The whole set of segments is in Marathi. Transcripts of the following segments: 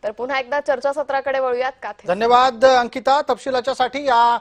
तर पुन्हा एकदा चर्चासत्राकडे वळूयात काथे। धन्यवाद अंकिता तपशिलाच्यासाठी। या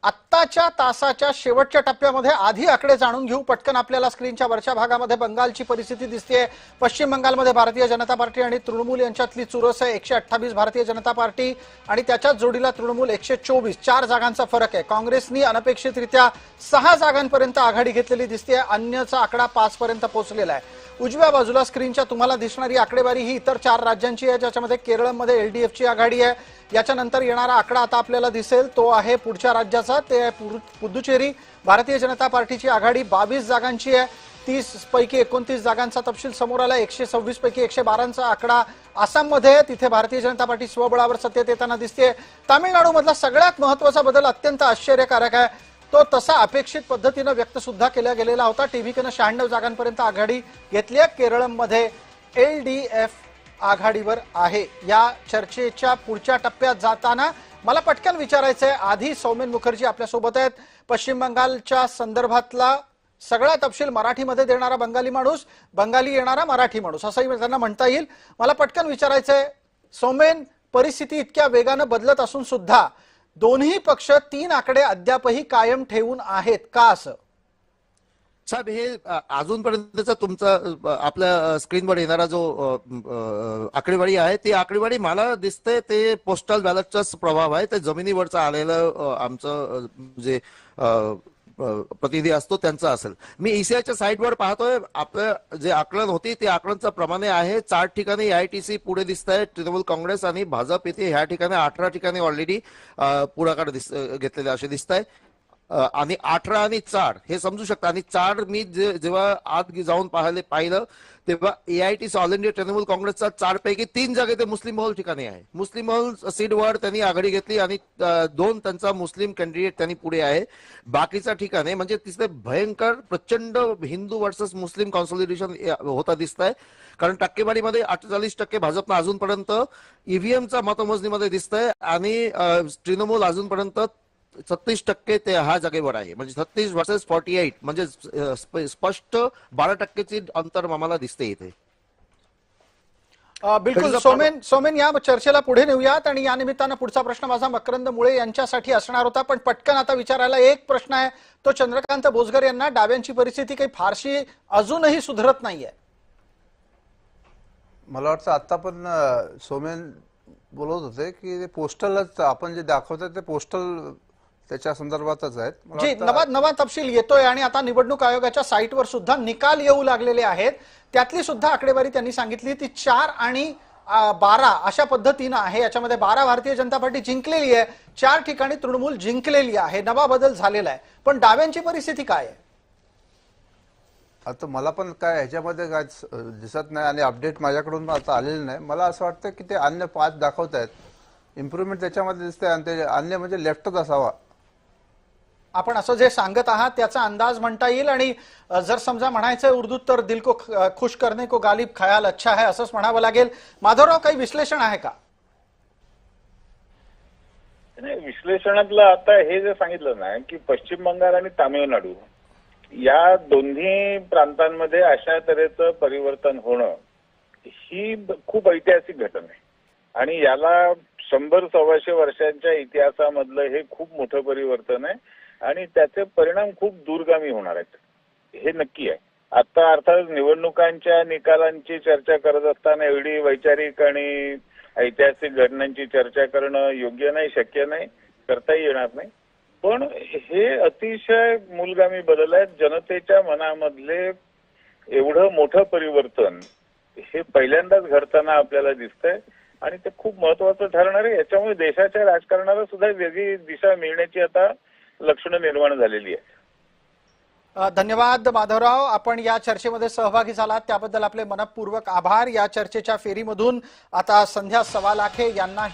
आत्ताच्या तासाच्या शेवटच्या टप्प्यामध्ये आधी आकडे जाणून घेऊ पटकन। आपल्याला स्क्रीनच्या वरच्या भागामध्ये बंगालची परिस्थिती दिसते। पश्चिम बंगालमध्ये भारतीय जनता पार्टी आणि तृणमूल यांच्यातली चुरस आहे। 128 भारतीय जनता पार्टी आणि त्याच्याच जोडीला तृणमूल 124, 4 जागांचा फरक आहे। काँग्रेसनी अनपेक्षितरित्या 6 जागांपर्यंत आघाडी घेतलेली दिसते। अन्यचा आकडा 5 पर्यंत पोहोचलेला आहे। उजव्या बाजूला स्क्रीनच्या तुम्हाला दिसणारी आकडेवारी ही इतर 4 राज्यांची आहे, ज्याच्यामध्ये केरळमध्ये एलडीएफची आघाडी आहे। याच्यानंतर येणारा आकडा आता आपल्याला दिसेल तो आहे पुढच्या राज्याचा, ते आहे पुदुचेरी। भारतीय जनता पार्टीची आघाडी 22 जागांची आहे। 30 पैकी 29 जागांचा तपशील समोर आला। 126 पैकी 112चा आकडा आसाममध्ये, तिथे भारतीय जनता पार्टी स्वबळावर सत्तेत येताना दिसते। तामिळनाडूमधला सगळ्यात महत्त्वाचा बदल अत्यंत आश्चर्यकारक आहे, तो तसा अपेक्षित पद्धतीने व्यक्त सुद्धा केला गेलेला होता। टीव्हीकेनं 96 जागांपर्यंत आघाडी घेतली आहे। केरळमध्ये एलडीएफ आघाडीवर आहे। या चर्चेच्या पुढच्या टप्प्यात जाताना मला पटकन विचारायचंय, आधी सौमेन मुखर्जी आपल्यासोबत आहेत। पश्चिम बंगालच्या संदर्भातला सगळा तपशील मराठीमध्ये देणारा बंगाली माणूस, बंगाली येणारा मराठी माणूस असंही त्यांना म्हणता येईल। मला पटकन विचारायचंय सौमेन, परिस्थिती इतक्या वेगानं बदलत असून सुद्धा दोन्ही पक्ष 3 आकडे अद्यापही कायम ठेवून आहेत का असं? साहेब, हे अजूनपर्यंतचा तुमचा आपल्या स्क्रीनवर येणारा जो आकडेवारी आहे ती आकडेवारी मला दिसते ते पोस्टल बॅलेटचाच प्रभाव आहे। ते जमिनीवरचं आलेलं आमचं जे प्रतिनिधी असतो त्यांचा असेल। मी ईसीआयच्या साईटवर पाहतोय, आपलं जे आकलन होती ते आकलनच्या प्रमाणे आहे। 4 ठिकाणी एआयटीसी पुढे दिसत आहे, तृणमूल काँग्रेस आणि भाजप इथे ह्या ठिकाणी 18 ठिकाणी ऑलरेडी पुढाकार घेतलेले असे दिसत आहे। आणि 18 आणि 4 हे समजू शकता। आणि 4 मी जेव्हा आत जाऊन पाहिलं तेव्हा एआयटीसी ऑल इंडिया तृणमूल काँग्रेसचा 4 पैकी 3 जागे ते मुस्लिम बहुल ठिकाणी आहे। मुस्लिम बहुल सीटवर त्यांनी आघाडी घेतली आणि 2 त्यांचा मुस्लिम कॅन्डिडेट त्यांनी पुढे आहे। बाकीच्या ठिकाणी म्हणजे तिथे भयंकर प्रचंड हिंदू वर्सेस मुस्लिम कॉन्सॉलिडेशन होता दिसत आहे। कारण टक्केवारीमध्ये 48% भाजपनं अजूनपर्यंत ईव्हीएमचा मतमोजणीमध्ये दिसतंय आणि तृणमूल अजूनपर्यंत 36% ते ह्या जागेवर आहे। म्हणजे 36 वर्सेस 48 म्हणजे स्पष्ट 12%ची अंतर आम्हाला दिसते इथे। बिलकुल सौमेन, या चर्चेला पुढे नेऊयात आणि या निमित्तानं पुढचा प्रश्न माझा मकरंद मुळे यांच्यासाठी असणार होता, पण पटकन आता विचारायला एक प्रश्न आहे, तो चंद्रकांत बोजगर यांना। डाव्यांची परिस्थिती काही फारशी अजूनही सुधरत नाहीये। मला वाटतं आता पण सौमेन बोलत होते की पोस्टलच आपण जे दाखवतोय ते पोस्टल त्याच्या संदर्भातच आहेत। जी नवा तपशील येतोय आणि आता निवडणूक आयोगाच्या साईटवर सुद्धा निकाल येऊ लागलेले आहेत। त्यातली सुद्धा आकडेवारी त्यांनी सांगितली ती 4 आणि 12 अशा पद्धतीनं आहे। याच्यामध्ये 12 भारतीय जनता पार्टी जिंकलेली आहे, 4 ठिकाणी तृणमूल जिंकलेली आहे। नवा बदल झालेला आहे, पण डाव्यांची परिस्थिती काय आहे? आता मला पण काय ह्याच्यामध्ये काय दिसत नाही आणि अपडेट माझ्याकडून आता आलेलं नाही। मला असं वाटतं की ते अन्य 5 दाखवत आहेत, इम्प्रूव्हमेंट त्याच्यामध्ये दिसते आणि ते अन्य म्हणजे लेफ्टच असावा। आपण असं जे सांगत आहात त्याचा अंदाज म्हणता येईल। आणि जर समजा म्हणायचं उर्दूत तर दिल को खुश करने को गालिब ख्याल अच्छा है असंच म्हणावं लागेल। माधवराव, काही विश्लेषण आहे का? विश्लेषणातलं आता हे जे सांगितलं ना की पश्चिम बंगाल आणि तामिळनाडू या दोन्ही प्रांतांमध्ये अशा तऱ्हेचं परिवर्तन होणं ही खूप ऐतिहासिक घटना आहे आणि याला 100-125 वर्षांच्या इतिहासामधलं हे खूप मोठं परिवर्तन आहे आणि त्याचे परिणाम खूप दूरगामी होणार आहेत, हे नक्की आहे। आता अर्थात निवडणुकांच्या निकालांची चर्चा करत असताना एवढी वैचारिक आणि ऐतिहासिक घटनांची चर्चा करणं योग्य नाही, शक्य नाही, करताही येणार नाही। पण हे अतिशय मूलगामी बदल आहेत। जनतेच्या मनामधले एवढं मोठं परिवर्तन हे पहिल्यांदाच घडताना आपल्याला दिसतंय आणि ते खूप महत्वाचं ठरणार आहे। याच्यामुळे देशाच्या राजकारणाला सुद्धा वेगळी दिशा मिळण्याची आता लक्षणं निर्माण झालेली आहेत। धन्यवाद माधवराव, आपण या चर्चेमध्ये सहभागी झालात त्याबद्दल आपले मनपूर्वक आभार। या चर्चेच्या फेरीमधून आता संध्या सवालाखे यांनाही